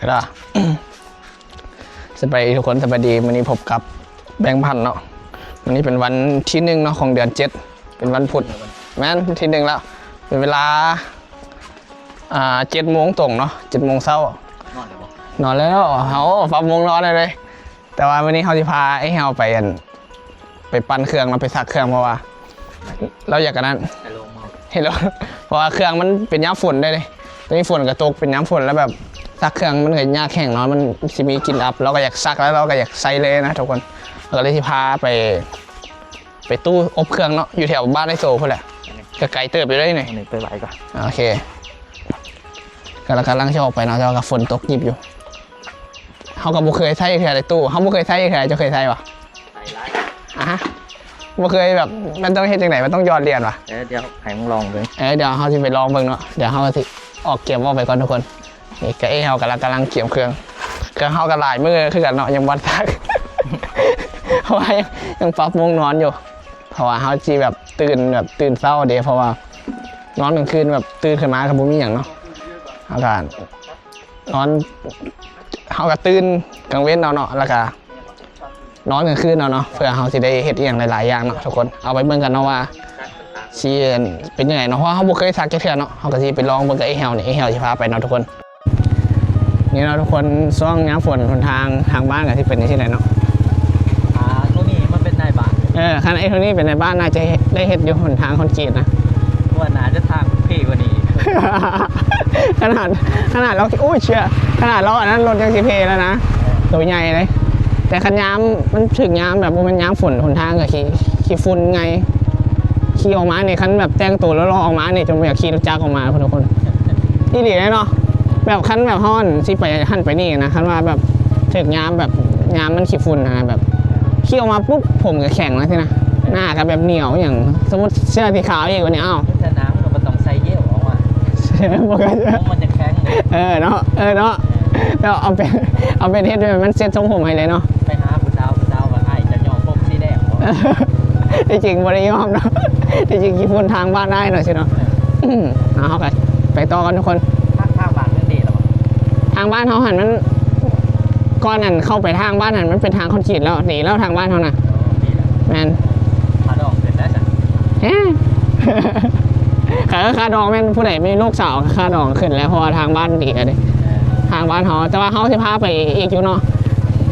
ก็ได้ สบายดีทุกคนสบายดีวันนี้พบกับแบงค์พันเนาะวันนี้เป็นวันที่1เนาะของเดือน7เป็นวันพุธแม่นที่1แล้วเป็นเวลา7 โมงตรงเนาะ7 โมงเช้านอนแล้วเขาปรับวงนอนเลยแต่ว่าวันนี้เขาจะพาไอ้เฮาไปปั่นเครื่องเราไปซักเครื่องเพราะว่าเราอยากกันนั้นเห็นแล้วเพราะว่าเครื่องมันเป็นย้ำฝนได้เลยตอนนี้ฝนกระตกเป็นย้ำฝนแล้วแบบซักเครื่องมันเกิดยากแข็งเนาะมันจะมีกลิ่นอับเราก็อยากซักแล้วเราก็อยากใส่เลยนะทุกคนเราก็เลยที่พาไปตู้อบเครื่องเนาะอยู่แถวบ้านไอโซ่เพื่อแหละก็ไกลเติบไปเลยหน่อยไปไหวก่อนโอเคกำลังจะออกไปเนาะแต่ว่าฝนตกยิบอยู่เขาก็บ่เคยใส่แค่ในตู้เขาบ่เคยใส่แค่จะเคยใส่ปะฮะบ่เคยแบบมันต้องเฮ็ดจังไหนมันต้องย้อนเรียนปะเดี๋ยวให้มึงลองเลยเดี๋ยวเขาจะไปลองเบิ่งเนาะเดี๋ยวเขาจะออกเก็บออกไปก่อนทุกคนนี่ก็เขากำลังเกี่ยมเครื่องเขาก็หลายมือคือกันเนาะยังวัดทัก เพราะว่ายังปรับวงนอนอยู่เพราะว่าเขาจีแบบตื่นเศร้าเดี๋ยวเพราะว่านอนกลางคืนแบบตื่นขึ้นมากับบุ้มีอย่างเนาะอาการนอนเขาก็ตื่นกลางเว้นเนาะแล้วก็นอนกลางคืนเนาะเพื่อเขาจะได้เห็ดอย่างหลายๆอย่างเนาะทุกคนเอาไปเบิ่งกันเนาะว่าชีเป็นยังไงเนาะเพราะเขาบุเคยซักแค่เนาะเขาก็จะไปลองเบิ่งกับไอ้เฮาเนี่ยไอ้เฮาจะพาไปเนาะทุกคนนี่เนาะทุกคนช่วงน้ำฝนทางบ้านกับที่เป็นที่ไหนเนาะตรงนี้มันเป็นนายบ้านคันไอ้ตรงนี้เป็นในบ้านน่าจะได้เห็ดอยู่หนทางคอนกรีตนะว่าน่าจะทางพี่กว่านี้ ขนาดเราโอ้ยเชื่อขนาดเราอันนั้นรถยังซีเพแล้วนะตัวใหญ่เลยแต่คันย้ำมันถึงย้ำแบบมันย้ำฝนหนทางกับขี่ฝุ่นไงขี่ออกมาเนี่ยคันแบบแต่งตัวแล้วรอออกมาเนี่ยจนอยากขี่รถจักรออกมาทุกคนที่ดีเลยเนาะแบบคันแบบห้อนซีไปหันไปนี่นะคันว่าแบบถึงย้ำแบบย้ำมันขี่ฝุ่นนะแบบขี่ออกมาปุ๊บผมก็แข็งแล้วสินะหน้าก็แบบเหนียวอย่างสมมติเสื้อสีขาวอย่างวันนี้อ้าวแต่น้ำมันต้องใส่เยี่ยวออกมามันจะแข็งเนาะแล้วเอาเป็นเฮ็ดด้วยมันเซ็ตทรงผมให้เลยเนาะไปหาผู้สาวว่าไอ้จะยอมพกสีแดงที่จริงบริยอมเนาะที่จริงขี่ฝุ่นทางบ้านได้หน่อยสิเนาะเอาไปต่อกันทุกคนทางบ้านมันดีหรอทางบ้านเขาหันมันก้อนนั้นเข้าไปทางบ้านหันมันเป็นทางคอนกรีตแล้วหนีแล้วทางบ้านเขานะแมนขาดองเสร็จแล้วจ้ะค่าดองแม่นผู้ใดไม่ลูกสาวค่าดองขึ้นแล้วเพราะว่าทางบ้านดีเลยทางบ้านเขาแต่ว่าเขาจะพาไปอีกอยู่เนาะ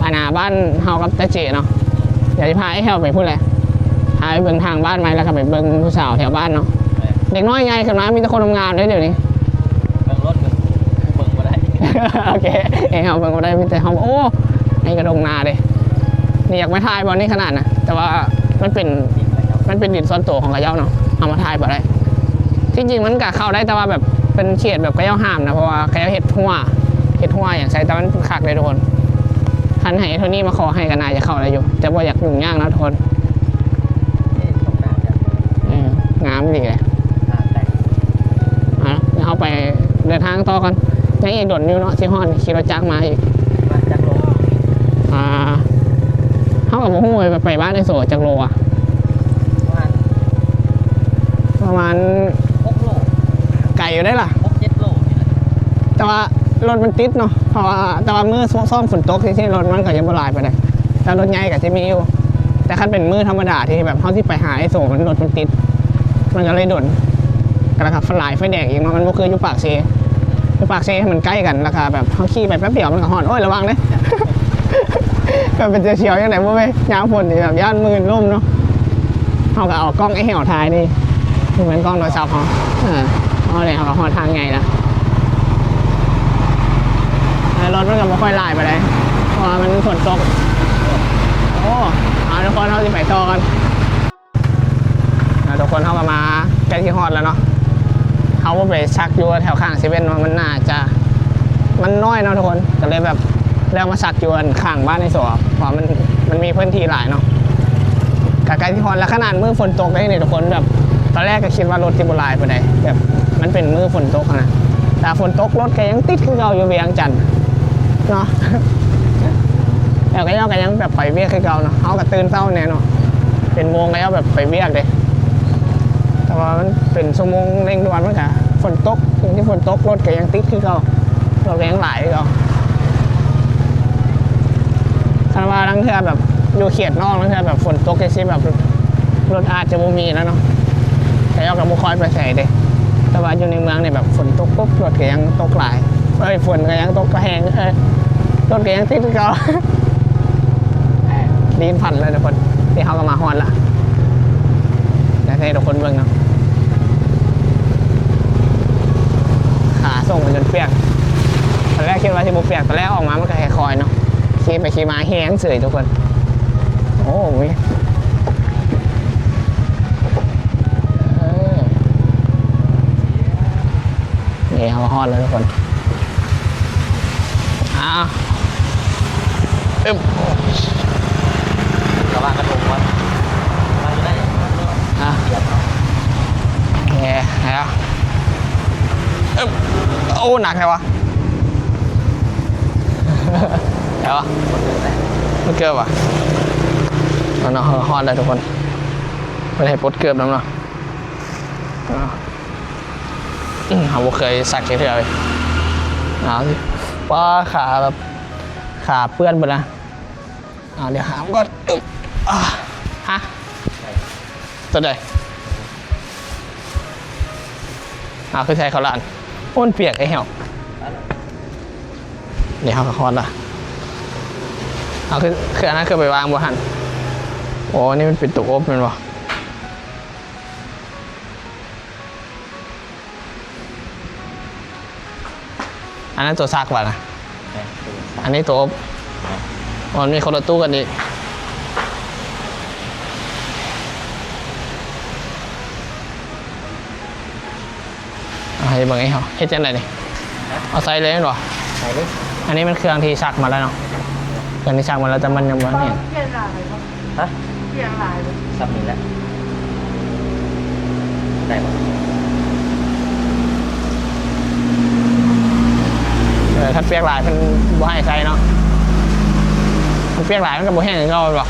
บ้านเขากับตาเจเนาะเดี๋ยวจะพาไอ้เฮาไปพูดเลยพาไปเบิ่งทางบ้านไหมแล้วก็ไปเบิ่งผู้สาวแถวบ้านเนาะเด็กน้อยไงขึ้นมามีแต่คนทำงานเลยเดี๋ยวนี้เบิ่งรถเบิ่งมาได้โอเคไอ้เฮาเบิ่งมาได้มีแต่เขาโอ้ไอ้กระดงนาเลยนี่อยากมาถ่ายบอลนี่ขนาดนะแต่ว่ามันเป็นดินซ้อนโตของกระเจ้าเนาะเอามาถ่ายบ่ได้จริงๆมันกะเข้าได้แต่ว่าแบบเป็นเขตแบบกระเจ้าห้ามนะเพราะว่ากระเจ้าเห็ดหัวอย่างใช้แต่มันคักเลยทุกคนคันให้โทนี่มาขอให้กันนายจะเข้าอะไรอยู่แต่ว่าอยากยุ่งยากนะทุกคนงามดีเลยเอาไปเดินทางต่อกันยังอีกโดดนิ้วเนาะที่ห้อนขี่รถจักรมาอีกจักรโลเขากับผมไปบ้านไอโซจักรโลอะประมาณ6 โลไก่อยู่ได้ล่ะ7 โลแต่ว่ารถมันติดเนาะเพราะว่าแต่ว่ามือซ่อมฝนตกที่รถมันก็ยังบลายไปเลยแต่รถใหญ่ก็จะมีอยู่แต่คันเป็นมือธรรมดาที่แบบเขาที่ไปหาไอโซมันรถมันติดมันก็เลยโดนกระขับไฟแดงอีกเนาะมันก็คืออยู่ปากเซมันใกล้กันราคาแบบเขาขี่ไปแป๊บเดียวมันก็หอนโอ้ยระวังเลยแบบเป็นเฉียวยังไงว่าไม่ยางฝนแบบย่านมืนร่มเนาะเขาก็เอากล้องไอ้เหี่ยวถ่ายนี่เหมือนกล้องโทรศัพท์เขาเอาเลยเขาก็หอนทางไงล่ะรถมันก็ไม่ค่อยไล่ไปเลยเพราะมันฝนตกโอ้ทุกคนเขาจะไปต่อกันทุกคนเขามาใกล้ที่ฮอดแล้วเนาะเขาไปชักอยู่แถวข้างเซเว่นมันน่าจะมันน้อยเนาะทุกคนก็เลยแบบเรื่องมาชักอยู่ข้างบ้านในสวนเพราะมันมีพื้นที่หลายเนาะใกล้ที่ฮอดแล้วขนาดมือฝนตกได้เนี่ยทุกคนแบบตอนแรกก็คิดว่ารถที่โบราณไปไหนแบบมันเป็นมือฝนตกนะแต่ฝนตกรถก็ยังติดขึ้นเราอยู่เวียงจันทร์เนาะแล้วก็ยังแบบไปเวียกขึ้นเราเนาะเขาก็ตื่นเช้าเนี่ยเนาะเป็นโมงก็ยังแบบไปเวียกเลยแต่ว่ามันเป็นชั่วโมงเร่งด่วนมั้งค่ะฝนตกอย่างที่ฝนตกรถก็ยังติดขึ้นเรารถแรงหลายเรา คาราบาลังเทือแบบอยู่เขียดนอกลังเทือแบบฝนตกซิแบบรถอาจจะบ่มีแล้วเนาะแต่เอากับบุคอยไปใส่เด้แต่ว่าอยู่ในเมืองเนี่ยแบบฝนตกปุ๊บรถก็ยังตกหลายฝนก็ยังตกกระแหงรถก็ยังติดก็ ดีนพันเลยทุกคนที่เขาก็มาฮอนละอยากให้ทุกคนเบิ่งเนาะขาส่งมันจนเปียกตอนแรกคิดว่าที่บุเปียกตอนแรกออกมามันก็แค่คอยเนาะขี่ไปขี่มาแห้งเฉยทุกคนโอ้ยนี่เขาฮอนเลยทุกคนอึ๊บ กระบะกระทงวัดมาจะได้ เสียบ โอเคแล้วอึ๊บโอ้หนักเลยวะ เดี๋ยวมันเกือบว่ะเอาเนาะฮอนเลยทุกคนไม่ได้ปลดเกือบน้ำเนาะเขาบอกเคยสักเฉยๆเลยเอาสิว่าขาแบบขาเปื้อนหมดนะเดี๋ยวหามก็ฮะตัวใดคือใช้เขาลานอ้นเปียกไอ้เหี้ยวเดี๋ยวเขาก็คอนละคืออันนั้นคือไปวางบนหันโอ้นี่มันเป็นตุกอบมันวะอันนั้นตัวซักว่ะนะอันนี้ตัวอบมันมีคนละตู้กันอีกให้เบิ่งไอ้เหรอเฮ็ดจังไดนี่เอาใส่เลยหรอ ไหนดิ อันนี้มันเครื่องที่ชักมาแล้วเนาะเครื่องที่ชักมาแล้วแต่มันยังไม่เห็น เปลี่ยนลายเลยปะ ฮะ เปลี่ยนลายเลย ซับนี่แหละได้ปะ ถ้าเปียกหลายมันบ่ให้ใส่เนาะมันเปียกหลายมันก็บ่แห้งก็หรอก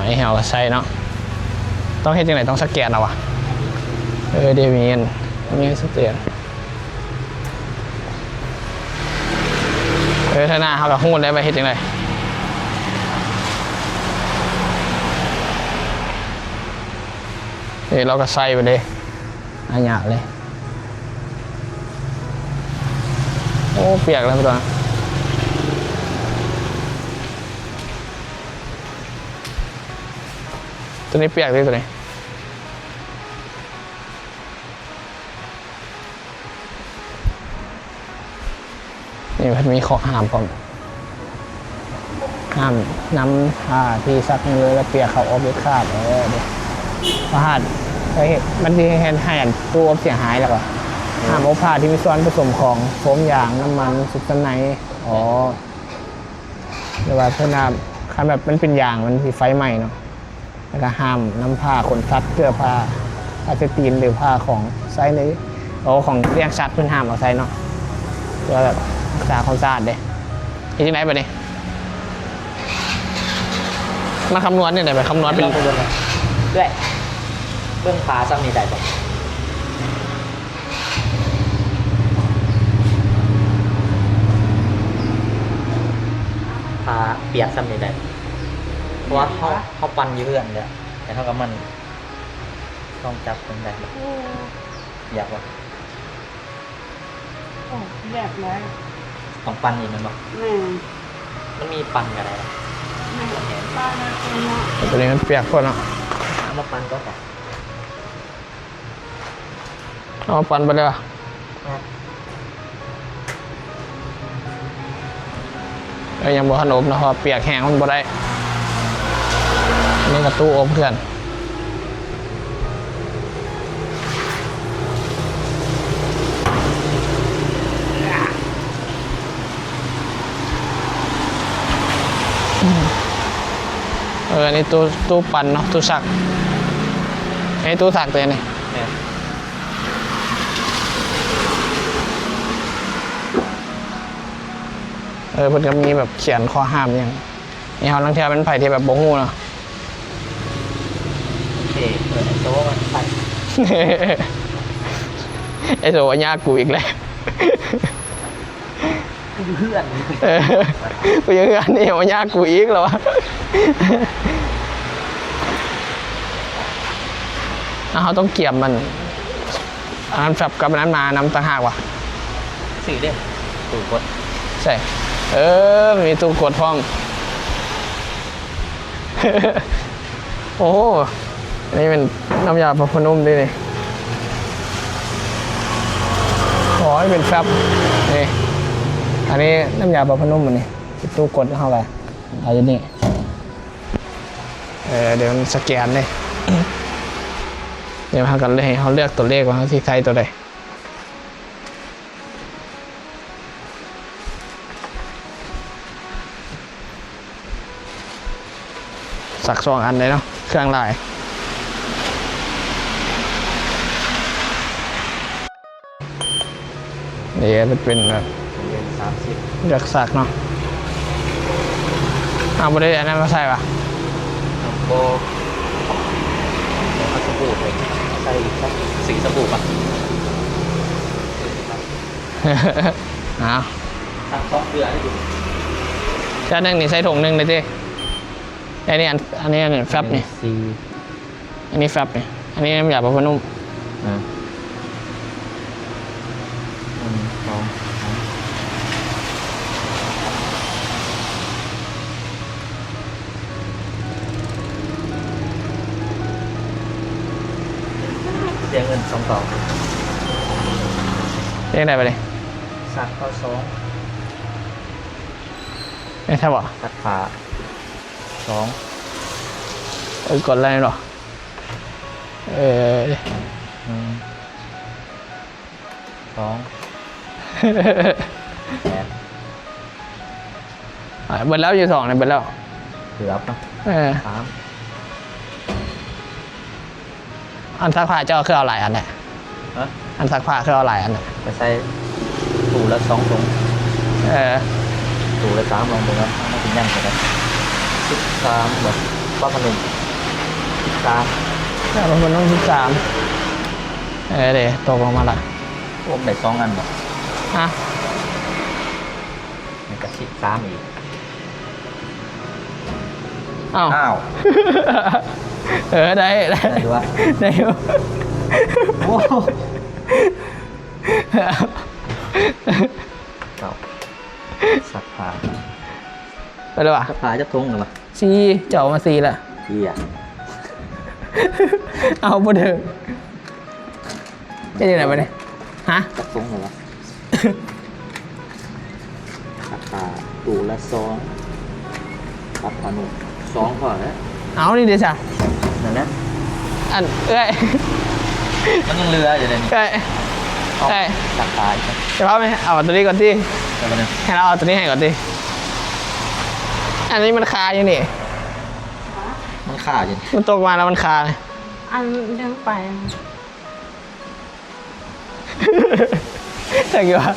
ไอ้เหี่ยวก็ใส่เนาะต้องเฮ็ดจังไดต้องสแกนเอาวะเดี๋ยวมีสแกนถ้าหน้าเขากับหูได้ไปเฮ็ดจังไดเราก็ใส่ไปเลยอันหยาเลยโอ้เปียกแล้วพี่ตัวนี้เปียกเลยตัวนี้นี่มันมีข้อห้ามผมห้ามน้ำผ้าที่ซักมือแล้วเปียกเขาอบด้วยคราบเดี๋ยวผ้าเคยเห็นมันที่เห็นให้ตู้อบเสียหายแล้วก็ห้ามอบผ้าที่มีส่วนผสมของโฟมยางน้ำมันสุดสันไนหรือว่าเพื่อนคันแบบมันเป็นยางมันที่ไฟไหม้เนาะแล้วก็ห้ามน้ำผ้าขนสัตว์เสื้อผ้าผ้าเซตีนหรือผ้าของไซส์นี้ของเรียกสัตว์เพื่อนห้ามเอาไซส์เนาะเพื่อแบบรักษาความสะอาดเด้ที่ไหนไปเนี่ยมาคำนวณเนี่ยไหนไปคำนวณเป็น ด้วยเบื้องฟ้าซับนี่ได้ปะฟ้าเปียกซับนี่ได้เพราะว่าเขาปั่นอยู่เพื่อนเลยแต่เขากับมันต้องจับเป็นได้ปะอยากวะ โอ้แบบไร ต้องปั่นอีกมันบอก แม่ มันมีปั่นกันอะไรปะ แม่ป้านะเป็นเนาะ ตัวนี้มันเปียกคนเนาะ เอามาปั่นก็แต่ เอาปั่นไปเลยว่ะยังบ่ขนมนะเพราะเปียกแห้งมันบ่ได้นี่กระตู้อบเพื่อนอันนี้ตู้ปั่นเนาะตู้สักไอ้ตู้สักตัวนี้ เนี่ย เพิ่นก็มีแบบเขียนข้อห้ามอย่างนี่เขาลังเทียเป็นไผ่ที่แบบโบงูเนาะ เอ๊ะเปิดไอ้โต๊ะมันปั่น ไอ้โซอัญญากูอีกแล้ว อยู่เพื่อน กูยังงานนี่มายากกูอีกเหรอวะเขาต้องเกี่ยมมันอันนั้นแบบกับนั้นมานำต่างหากว่ะ สี่เด้ตู่กด ใช่มีตู้กดพร้อม โอ้อันนี้เป็นน้ำยาปรับผ้านุ่มด้วยนี่ขอให้เป็นแฟบนี่อันนี้น้ำยาปรับผ้านุ่มมันนี่ตู้กดเข้าไปเอาอย่างนี้เดี๋ยวมันสแกนเลยเดี๋ยวเขากันเลยเขาเลือกตัวเลขว่าเขาที่ใช้ตัวใดสัก2 อันเลยเนาะเครื่องลายเดี๋ยวมันเป็นแบบ เรียน30 เลือกสักเนาะเอาไปได้อันนั้นมาใส่ปะ โบเอาสบู่เลยใส่สัก4สบู่ป่ะ เอา สัก2เกลือให้ดู จานหนึ่งนี่ใส่ถุงหนึ่งเลยจีอันนี้อันนี้แฟบนี่ สี่ อันนี้แฟบนี่อันนี้น้ำยาปรับผ้านุ่ม 2 เสียเงิน2ต่อ เรียกได้ไปเลย สักข้อ2 ไม่ใช่ปะ สักขา2 กดอะไรหรอ1 2 เบิดแล้วอยู่2เนี่ยเบิดแล้ว เกือบเนาะ 3 อันซักผ้าเจ้าคือเอาหลายอันแหละ ฮะ อันซักผ้าคือเอาหลายอันแหละ ไปใส่ตู้ละ2ถุงตู้ละ3ลองดูนะไม่ถึงยังเลย13แบบป้าพนม13 แล้วมันต้อง13เดี๋ยวตกลงมาละ รวมได้2อันบ่ ฮะ มันก็13อีก อ้าว อ้าว ได้ ได้ดูว่า ได้อยู่ โอ้เก่าสักผ้า ไปเลยว่ะ สักผ้าจะทงหรือเปล่า ซีเจ้ามาซีละ เฮีย เอาไปเถอะจะยังไงไปเนี่ยฮะ จะทงหรือเปล่าสักผ้าตู้ละ2ปับพนุ2พอแล้ว เอานี่เดี๋ยวจ้ะ นั่นนะ อันเอ้ย มันยังเรืออยู่เลยนี่ เอ้ย เอา เอ้ย สักผ้าอีกนะ จะพาไหมเอาตัวนี้ก่อนที่ แต่วันนึง ให้เราเอาตัวนี้ให้ก่อนที่อันนี้มันคาอยู่นี่ มันขาดอยู่ มันตกมาแล้วมันคาเลย อันเดินไป แต่กี่ว่า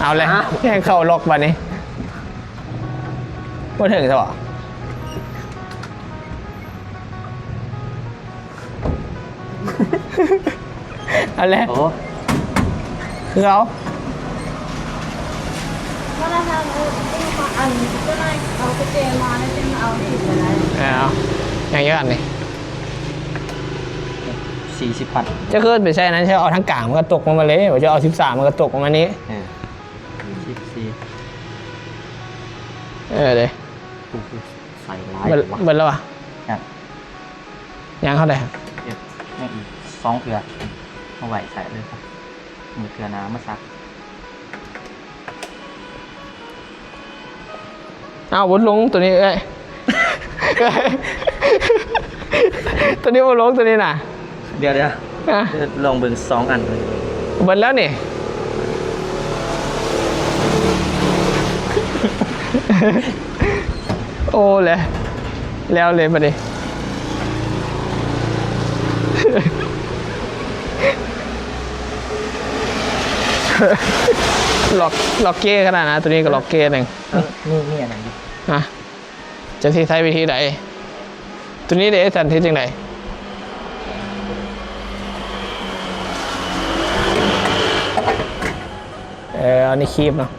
เอาเลยแย่งเข้าล็อกบันนี้ว่าถึงใช่ปะเอาเลย โอ้ คือเขา ว่าถ้าทางอันก็ได้เอากระเจมาแล้วจะเอาผิดอะไร เอาอย่างเยอะกันนี่ 40 พัน จะขึ้นไปใช่นั้นใช่เอาทั้งกลางมันก็ตกลงมาเลยว่าจะเอา13มันก็ตกลงมานี้ 14 เดี๋ยว ใส่ลาย เบิด วะ เบิดแล้วอ่ะ ครับ ยังเท่าไหร่ครับ เก็บนี่อีก2เกลือเอาไหวใส่เลยครับมือเกลือน้ำมาซัก เอาวุ้นลงตัวนี้เอ้ย ตัวนี้วุ้นลงตัวนี้น่ะ เดี๋ยว อ่ะ ลองเบิ่ง2อันเลย เบิดแล้วนี่ โอ้เลยแล้วเลยมาดิ ล็อกเก้ขนาดนะตัวนี้ก็ล็อกเก้หนึ่ง นี่อะไรอยู่ นะจะที่ใช้วิธีไหน ตัวนี้เดี๋ยวสันที่จังไหนอันนี้คีบเนาะ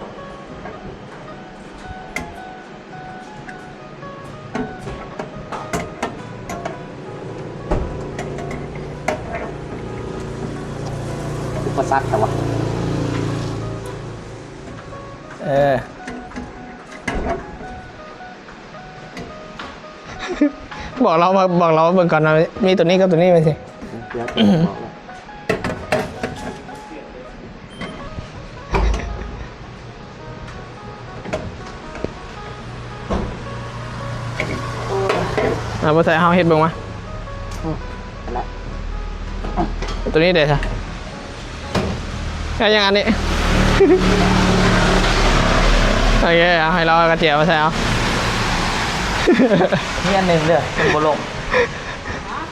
อุปสรรคแต่ว่า บอกเรามาเบิ่งก่อนนะมีตัวนี้กับตัวนี้ไปสิ เดี๋ยวจะบอกเลย บอใส่เฮาเฮ็ดเบิ่งมา แล้ว ตัวนี้เดี๋ยวใช่ยังอันนี้ โอเคเอาให้เรากระเจียวมาใส่เอา นี่อันหนึ่งเด้อเป็นโบลง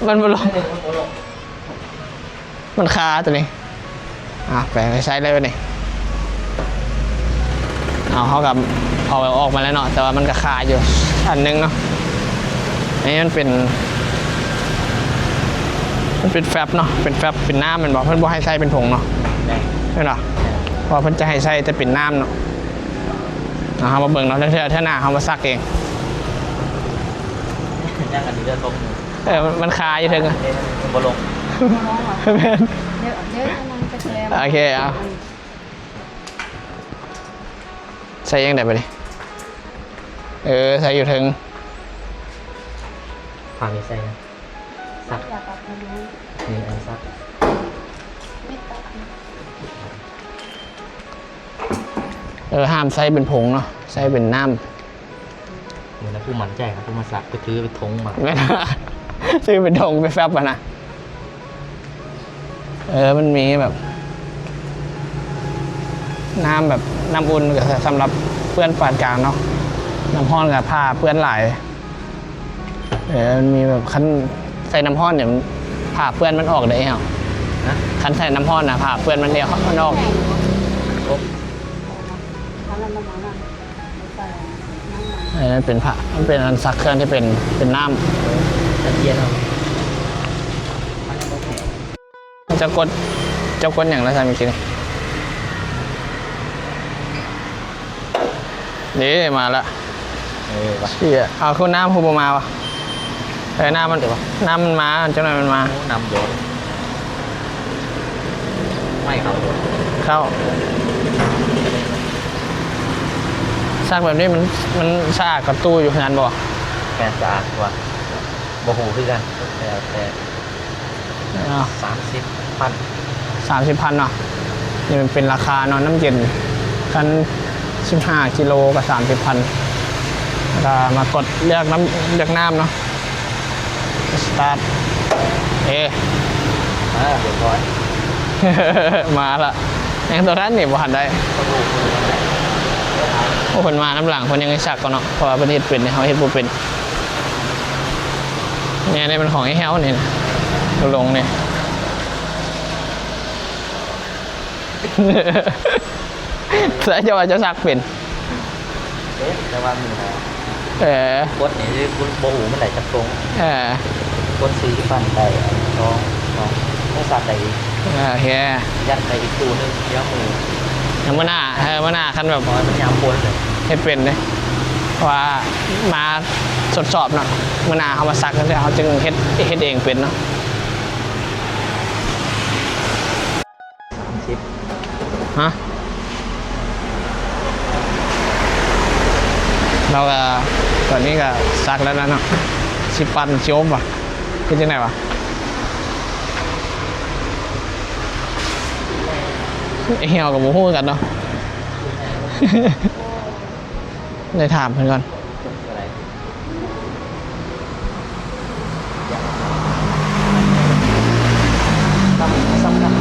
มันบลง อันหนึ่งเป็นโบลง มันคาตัวนี้แปลงไปใช้เลยวันนี้เขากับเอาออกมาแล้วเนาะแต่ว่ามันก็คาอยู่อันนึงเนาะอันนี้มันเป็นแฟบเนาะเป็นแฟบเป็นน้ำมันบอกเพื่อนบอกให้ใส่เป็นผงเนาะ แม่ ใช่เนาะเพราะเพื่อนจะให้ใส่แต่เป็นน้ำเนาะเอามาเบิ่งเนาะถ้าหน้าเขามาซักเอง ย่างอันนี้เด้อตรงนี้ มันคาอยู่เถิง อันนี้เป็นโบลง น้องอ่ะเดี๋ยวกำลังจะแกม โอเคเอาใส่ยังไงไปดิใส่อยู่เถิง พามีใส่นะซัก อยากตัดน้อง นี่อันซัก ไม่ตัด ห้ามใส่เป็นผงเนาะใส่เป็นน้ เหมือนนะผู้หมันใจครับผู้มาซักไปถือไปทงมา ำไม่ได้ ซื้อเป็นผงไปแฟบมานะมันมีแบบน้ำแบบน้ำอุ่นกับสำหรับเพื่อนปานกลางเนาะน้ำห้อนกับผ้าเพื่อนหลายมันมีแบบคันใส่น้ำห้อนเนี่ยผ้าเพื่อนมันออกได้เหรอ นะ คันใส่น้ำห้อนนะผ้าเพื่อนมันเดียวมันออก แข็ง ครบ ทำอะไรมาบ้างใส่น้ำมัน นั่นเป็นผ้ามันเป็นอันซักเครื่องที่เป็นน้ จะเทียนเอามันยังไม่แข็ง ำเจ้ากดอย่างไรใช่เมื่อกี้นี่มาละ วะ เชี่ยเอาคุณน้ำคูบมาวะน้ำมันน้ำมันมาจังหน่อยมันมา นำโยนไม่ครับ เข้าซากแบบนี้มันสะอาดกับตู้อยู่ขนาดบ่ แกสะอาดกว่าโมโหคือกันแต่30,000 30,000เนาะนี่มันเป็นราคาเนาะน้ำเย็นคัน15 กิโลกับ30,000ก็มากดเลือกน้ำเนาะสตาร์ทเรียบร้อย มาละยังตัวนั้นนี่บ่หันได้ ก็ดูคนนั้นแหละ โอ้คนมาน้ำหลังคนยังไงสักก่อนเนาะเพราะว่าประเทศเป็นเขาเฮ็ดบ่เป็นเนี่ยนี่เป็นของไอ้แฮวนี่นะลงนี่ เสือจะว่าจะสักเป็น แต่ว่ามีนะ กดนี่คือโมโหมันไหลจับตรงกด4,000ได้ต้องสัตว์ได้อีก เฮีย ยัดไปอีกตัวนึงเดี๋ยวมือ ยังมื่อหน้าคันแบบ น้อยมันยามปนเลย เฮ็ดเป็นเลยเพราะว่ามาทดสอบเนาะมื่อหน้าเขามาซักกันเขาจึงเฮ็ดเองเป็นเนาะ 30 ฮะเราก็ตอนนี้ก็ซักแล้วนะเนาะสิปันชิโอมว่ะคือจังไหนวะเหี่ยวกับหมูฮู้กันเนาะ เลยถามเพื่อนก่อน อะไร ซ้ำกัน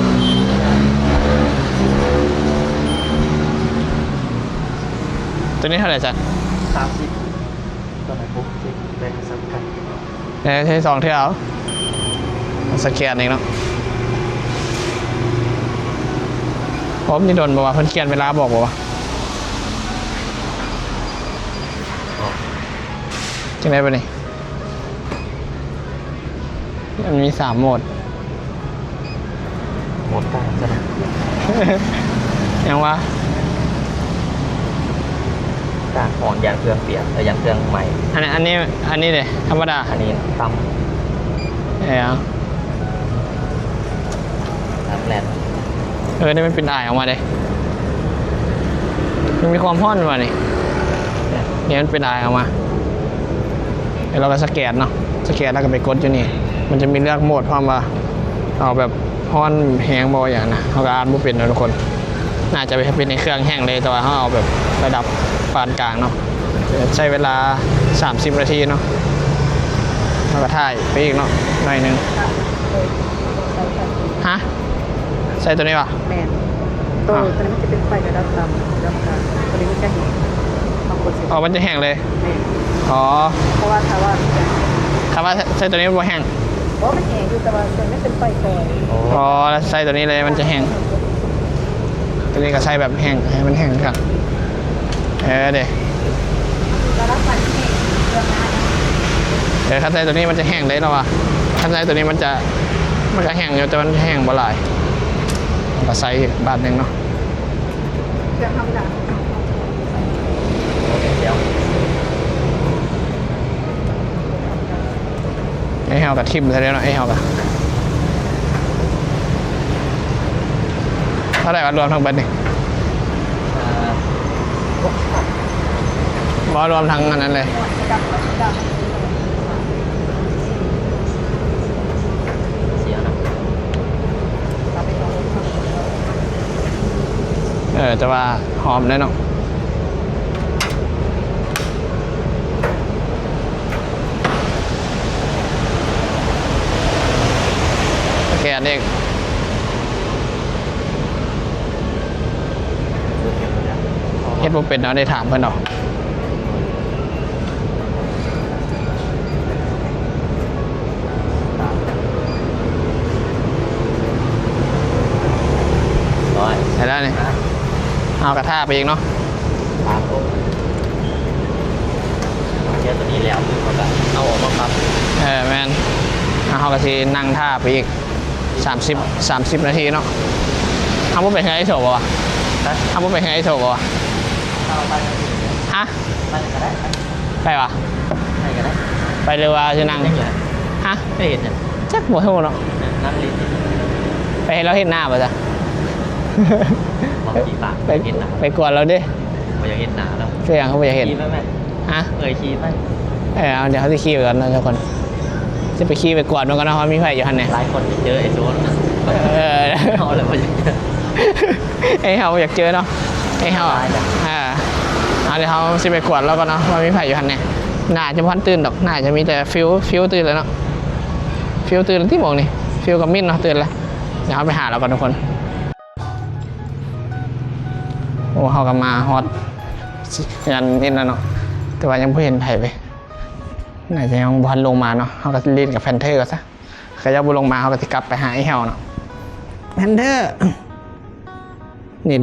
ตัวนี้เท่าไหร่จ๊ะ 30ตัวไหนปุ๊บเป็นซ้ำกัน ใช้2 เที่ยวสแกนเองเนาะผมนี่โดนบอกว่าเพิ่นเขียนเวลาบอกว่าจังได๋บ่นี่ มันมี3โหมด หมดได้จะนะ ยังวะ กางอ่อนยางเครื่องเปียกแต่ยางเครื่องใหม่ อันนี้เลยธรรมดา อันนี้ต เออ ำน้ำแลน นี่มันเป็นอ่ายออกมาเลยมันมีความห้อนมานี่เนี่ยมันเป็นอ่ายออกมาเดี๋ยวเราก็สแกนเนาะสแกนแล้วก็ไปกดอยู่นี่มันจะมีเลือกโหมดพร้อมว่าเอาแบบห้อนแห้งบ่อย่างนะเขาก็อ่านบ่เป็นนะทุกคนน่าจะเป็นในเครื่องแห้งเลยแต่ว่าเขาเอาแบบระดับปานกลางเนาะใช้เวลา30 นาทีเนาะแล้วก็ถ่ายไปอีกเนาะหน่อยนึงฮะใส่ตัวนี้ป่ะ แมนตัวนี้มันจะเป็นไฟระดับต่ำระดับกลางตัวนี้มันจะเห็นบางคนเสีย อ๋อมันจะแห้งเลย แมน อ๋อ เพราะว่าถ้าว่า คำว่าใส่ตัวนี้มันบ่แห้ง เพราะมันแห้งอยู่แต่ว่าตัวไม่เป็นไฟคอย โอ้ อ๋อแล้วใส่ตัวนี้เลยมันจะแห้งตัวนี้ก็ใส่แบบแห้งให้มันแห้งกันเดี๋ยว ระดับไฟแห้งเรื่องนั้น คันใส่ตัวนี้มันจะแห้งเลยแล้วว่ะคันใส่ตัวนี้มันก็แห้งอยู่แต่มันแห้งบ่หลายมันก็ใส่บาทหนึงเนาะ เครื่องธรรมดา เดี๋ยว ไอ้เฮากับทิมใส่แล้วเนาะไอ้เฮากับเท่าไหร่ว่ารวมทั้งเบิดนี่ อ่า บ่รวมทั้งอันนั้นเลย เสียนะ จะว่าหอมแน่เนาะโอเคอันนี้ เฮ็ดบ่เป็นเนาะได้ถามเพิ่นเนาะ ร้อย ได้แล้วนี่ นะ เอากระทะไปอีกเนาะ ตามผมเชื่อตัวนี้แล้วมันก็เอาออกมาครับ แม่นเฮาก็สินั่งท่าไปอีก30 นาทีเนาะทำบ่เป็นไงไอ้โถบ่วะ นะ ทำบ่เป็นไงไอ้โถบ่วะ เอาไป ฮะ ไปก็ได้ ไปวะ ไปก็ได้ ไปเรือว่าสินั่ง ไม่เห็น ฮะ ไม่เห็นเนี่ย จักบ่ฮู้เนาะ นั่งลิ้น ไปเห็นเราเห็นหน้าบ่จ้ะ มองขี่ปาก ไป เห็นหนา ไปกวนเราดิ ไม่อยากเห็นหนาแล้ว เสียงเขาบ่อยากเห็น ขี่ไหมแม่ ฮะ ขี่ไหม เอาเดี๋ยวเขาสิขี่ไปก่อนนะทุกคนจะไปขี่ไปกวาดมันก็นะเพราะมีไผอยู่หั่นแหละ หลายคนเจอไอ้โซน เอาเลยมาเจอ ไอ้เฮาอยากเจอเนาะไอ้เฮาเดี๋ยวเขาสิไปกวดแล้วก็เนาะว่ามีไผอยู่หันเนี่ยน่าจะพันตื่นดอกน่าจะมีแต่ฟิวตื่นแล้วเนาะฟิวตื่นที่บอกนี่ฟิวกับมิ้นเนาะตื่นแล้วเดี๋ยวเขาไปหาเราก่อนทุกคนโอ้เขาก็มาฮอตยันนิดแล้วเนาะแต่ว่ายังไม่เห็นไผไปน่าจะยังพันลงมาเนาะเขาก็เล่นกับแพนเทอร์ก็ซะเขาจะบุลงมาเขาก็จะกลับไปหาไอ้เฮาเนาะแพนเทอร์นี่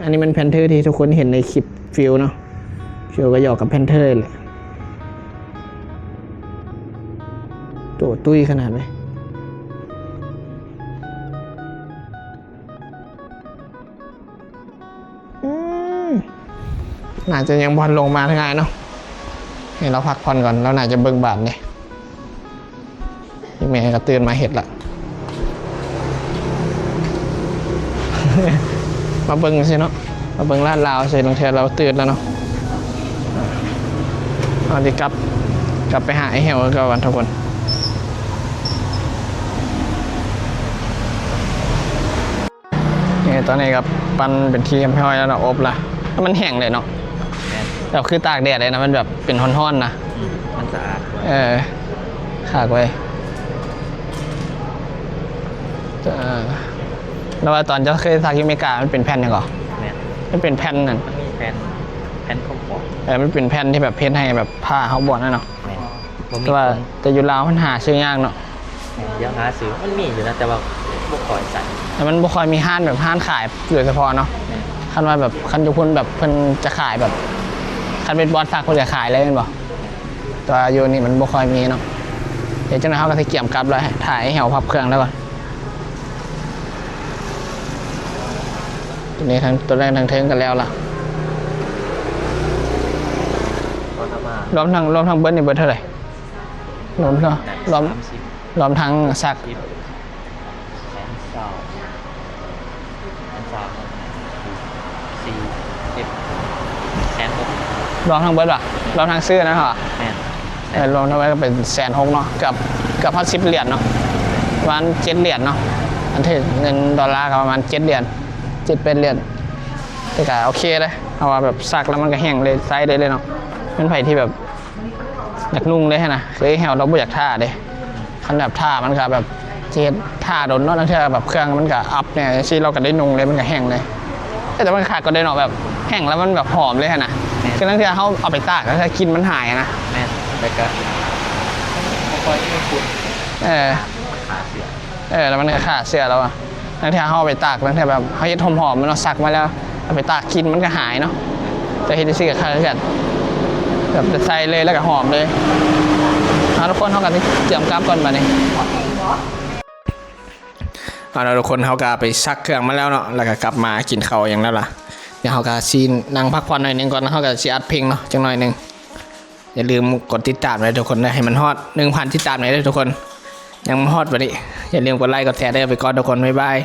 อันนี้มันแพนเทอร์ที่ทุกคนเห็นในคลิปฟิวเนาะฟิวก็หยอกกับแพนเทอร์เลยตัวตุ้ยขนาดไหนน่าจะยังบอลลงมาทั้งไงเนาะให้เราพักผ่อนก่อนแล้วน่าจะเบิ่งบาทเนี่ยพี่เมย์ก็ตื่นมาเห็ดละ มาเบิ่งสิเนาะมาเบิ่งลาดลาวสิลงเทเราตื่นแล้วเนาะเอาดิกลับไปหาไอ้เหี่ยวก็วันทุกคนนี่ตอนนี้กับปั้นเป็นที่แห้อยแล้วเนาะอบละมันแห้งเลยเนาะแบบคือตากแดดเลยนะมันแบบเป็นท่อนๆนะ มันสะอาด ขากไว้แล้วว่าตอนเจ้าเคยซักที่อเมริกามันเป็นแผ่นยังก่อ เนี่ย มันเป็นแผ่นนั่น มันมีแผ่นคอมฟอร์ต มันเป็นแผ่นที่แบบเพ้นให้แบบผ้าเขาบดนั่นเนาะ เนี่ยผม แต่ว่าแต่อยู่ลาวมันหาซื้อยากเนาะ เดี๋ยวหาซื้อมันมีอยู่นะแต่ว่าพวกคอยใส่ แต่มันบ่ค่อยมีห้านแบบห้านขายโดยเฉพาะเนาะ เนี่ย คันว่าแบบคันทุกคนแบบเพิ่นจะขายแบบคันเป็นบอสซักเพิ่นจะขายเลยแม่นบ่แต่ว่าอยู่นี่มันบ่ค่อยมีเนาะ เดี๋ยวจังนั้นเขาก็จะเกี่ยมกลับเลยถ่ายให้แหวพับเครื่องแล้วก่อนตัวนี้ทั้งตัวแรกทั้งเทิงกันแล้วล่ะ ตอนทำมาร วมทั้งเบิร์ดนี่เบิร์ดเท่าไหร่รวมทั้งรวมทั้งซัก 130,000 รวมทั้งเบิร์ดป่ะรวมทั้งซื้อนะฮะ แม่น รวมทั้งเบิร์ดก็เป็น160,000เนาะกับพัน10 เหรียญเนาะประมาณ7 เหรียญเนาะอันที่เงินดอลลาร์ก็ประมาณ7 เหรียญ7 เป็นเหรียญแต่ก็โอเคเลยเอาว่าแบบซักแล้วมันก็แห้งเลยไซส์เลยเนาะเป็นไผ่ที่แบบอยากนุ่งเลยนะคือแหวเราไม่อยากท่าเด้คันแบบท่ามันก็แบบเจ็ดท่าโดนเนาะนั่นคือแบบเครื่องมันก็อัพเนี่ยที่เราก็ได้นุ่งเลยมันก็แห้งเลยแต่มันขาดก็ได้เนาะแบบแห้งแล้วมันแบบหอมเลยนะคือนั่นคือเขาเอาไปตากแล้วถ้ากินมันหายนะ แม่นแล้วก็ค่อยๆให้คุณ ขาเสีย แล้วมันก็ขาดเสื้อแล้วอ่ะนั่นคือเขาเอาไปตากนั่นคือแบบเขาเฮ็ดหอมๆมันเราซักมาแล้วเอาไปตากกินมันก็หายเนาะแต่เฮ็ดซี่กับข้าวกันแบบจะใส่เลยแล้วก็หอมเลยทุกคนเขากันเตรียมกราฟก่อนมาเนี่ยเราทุกคนเขาก็ไปซักเครื่องมาแล้วเนาะแล้วก็กลับมากินข้าวอย่างนั้นล่ะเดี๋ยวเขาก็ซีนนั่งพักผ่อนหน่อยนึงก่อนแล้วเขาก็ซีอัดเพลงเนาะจังหน่อยนึงอย่าลืมกดติดตามเลยทุกคนนะให้มันฮอต 1,000 ติดตามเลยทุกคนยังไม่ฮอตวันนี้อย่าลืมกดไลค์กดแชร์ได้ไปก่อนทุกคนบ๊ายบาย